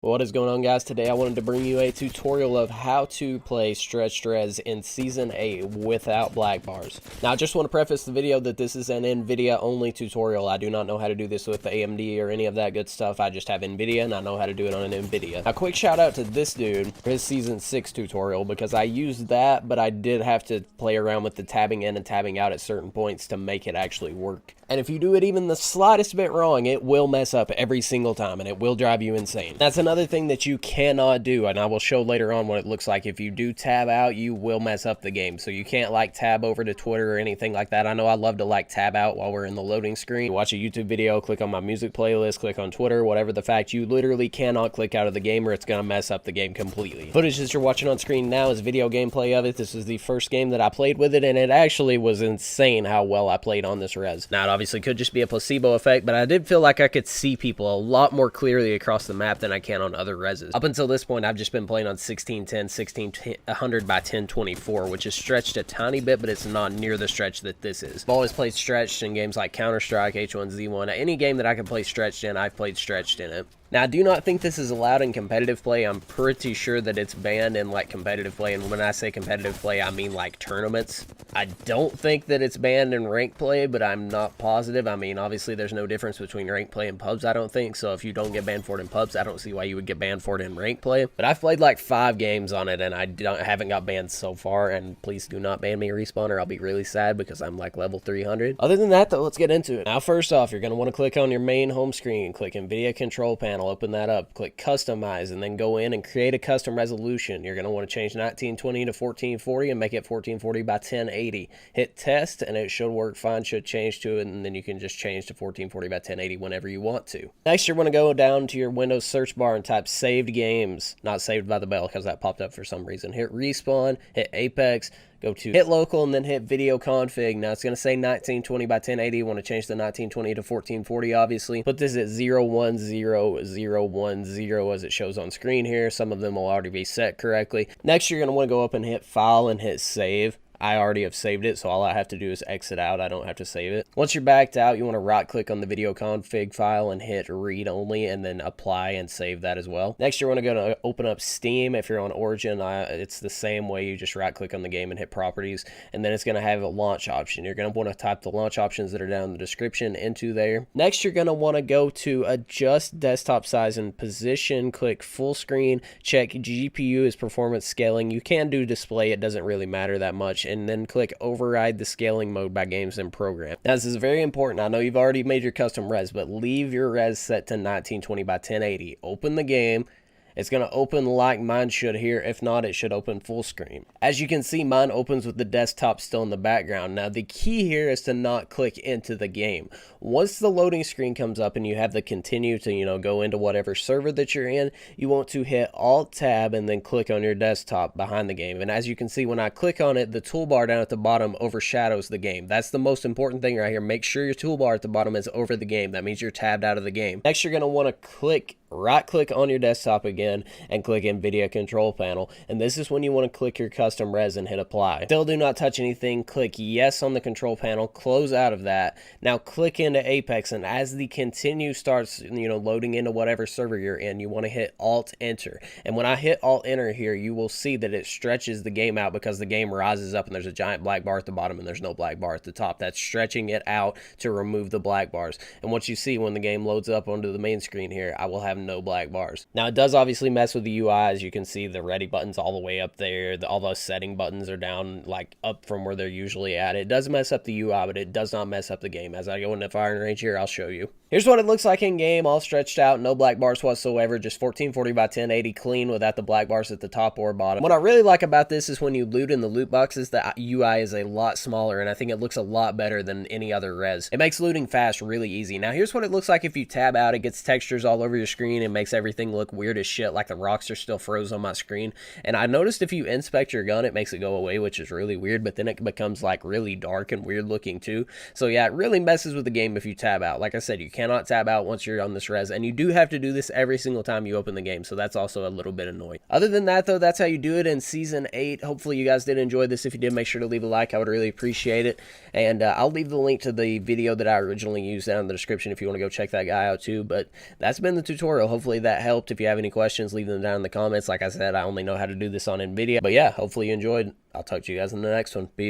What is going on, guys? Today I wanted to bring you a tutorial of how to play Stretched Res in Season 8 without black bars. Now I just want to preface the video that this is an NVIDIA only tutorial. I do not know how to do this with AMD or any of that good stuff. I just have NVIDIA and I know how to do it on an NVIDIA. Now quick shout out to this dude for his Season 6 tutorial, because I used that, but I did have to play around with the tabbing in and tabbing out at certain points to make it actually work. And if you do it even the slightest bit wrong, it will mess up every single time and it will drive you insane. That's another thing that you cannot do, and I will show later on what it looks like. If you do tab out, you will mess up the game. So you can't like tab over to Twitter or anything like that. I know I love to like tab out while we're in the loading screen. Watch a YouTube video, click on my music playlist, click on Twitter, whatever the fact, you literally cannot click out of the game or it's going to mess up the game completely. Footage that you're watching on screen now is video gameplay of it. This is the first game that I played with it, and it actually was insane how well I played on this res. Now it obviously could just be a placebo effect, but I did feel like I could see people a lot more clearly across the map than I can on other reses. Up until this point, I've just been playing on 1610, 1600 by 1024, which is stretched a tiny bit, but it's not near the stretch that this is. I've always played stretched in games like Counter-Strike, H1Z1. Any game that I can play stretched in, I've played stretched in it. Now, I do not think this is allowed in competitive play. I'm pretty sure that it's banned in, like, competitive play, and when I say competitive play, I mean, like, tournaments. I don't think that it's banned in ranked play, but I'm not positive. I mean, obviously, there's no difference between ranked play and pubs, I don't think, so if you don't get banned for it in pubs, I don't see why you would get banned for it in ranked play. But I've played, like, 5 games on it, and I haven't got banned so far, and please do not ban me, Respawn, or I'll be really sad because I'm, like, level 300. Other than that, though, let's get into it. Now, first off, you're going to want to click on your main home screen, click NVIDIA Control Panel, open that up, click Customize, and then go in and create a custom resolution. You're going to want to change 1920 to 1440 and make it 1440 by 1080. Hit Test, and it should work fine, should change to it, and then you can just change to 1440 by 1080 whenever you want to. Next, you're going to go down to your Windows search bar and type Saved Games, not Saved by the Bell, because that popped up for some reason. Hit Respawn, hit Apex, go to hit local, and then hit video config. Now it's going to say 1920 by 1080. You want to change the 1920 to 1440, obviously. Put this at 010010 as it shows on screen here. Some of them will already be set correctly. Next, you're going to want to go up and hit file and hit save. I already have saved it, so all I have to do is exit out. I don't have to save it. Once you're backed out, you want to right click on the video config file and hit read only, and then apply and save that as well. Next, you want to go to open up Steam. If you're on Origin, it's the same way. You just right click on the game and hit properties, and then it's going to have a launch option. You're going to want to type the launch options that are down in the description into there. Next, you're going to want to go to adjust desktop size and position, click full screen, check GPU is performance scaling. You can do display, it doesn't really matter that much, and then click override the scaling mode by games and program. Now this is very important. I know you've already made your custom res, but leave your res set to 1920 by 1080. Open the game. It's going to open like mine should here. If not, it should open full screen. As you can see, mine opens with the desktop still in the background. Now, the key here is to not click into the game. Once the loading screen comes up and you have the continue to, go into whatever server that you're in, you want to hit Alt-Tab and then click on your desktop behind the game. And as you can see, when I click on it, the toolbar down at the bottom overshadows the game. That's the most important thing right here. Make sure your toolbar at the bottom is over the game. That means you're tabbed out of the game. Next, you're going to want to right click on your desktop again and click NVIDIA Control Panel, and this is when you want to click your custom res and hit apply. Still do not touch anything. Click yes on the control panel, close out of that. Now click into Apex, and as the continue starts loading into whatever server you're in, you want to hit Alt Enter, and when I hit Alt Enter here, you will see that it stretches the game out because the game rises up and there's a giant black bar at the bottom and there's no black bar at the top. That's stretching it out to remove the black bars. And what you see when the game loads up onto the main screen here, I will have no black bars. Now it does obviously mess with the UI. As you can see, the ready button's all the way up there. All those setting buttons are down, like up from where they're usually at. It does mess up the UI, but it does not mess up the game. As I go into firing range here, I'll show you. Here's what it looks like in game, all stretched out, no black bars whatsoever, just 1440 by 1080 clean without the black bars at the top or bottom. What I really like about this is when you loot in the loot boxes, the UI is a lot smaller, and I think it looks a lot better than any other res. It makes looting fast really easy. Now here's what it looks like if you tab out. It gets textures all over your screen and makes everything look weird as shit, like the rocks are still froze on my screen. And I noticed if you inspect your gun, it makes it go away, which is really weird, but then it becomes like really dark and weird looking too. So yeah, it really messes with the game if you tab out. Like I said, you cannot tab out once you're on this res, and you do have to do this every single time you open the game, so that's also a little bit annoying. Other than that, though, that's how you do it in Season 8. Hopefully you guys did enjoy this. If you did, make sure to leave a like. I would really appreciate it, and I'll leave the link to the video that I originally used down in the description if you want to go check that guy out too. But that's been the tutorial. Hopefully that helped. If you have any questions, leave them down in the comments. Like I said, I only know how to do this on NVIDIA, but yeah, hopefully you enjoyed. I'll talk to you guys in the next one. Peace.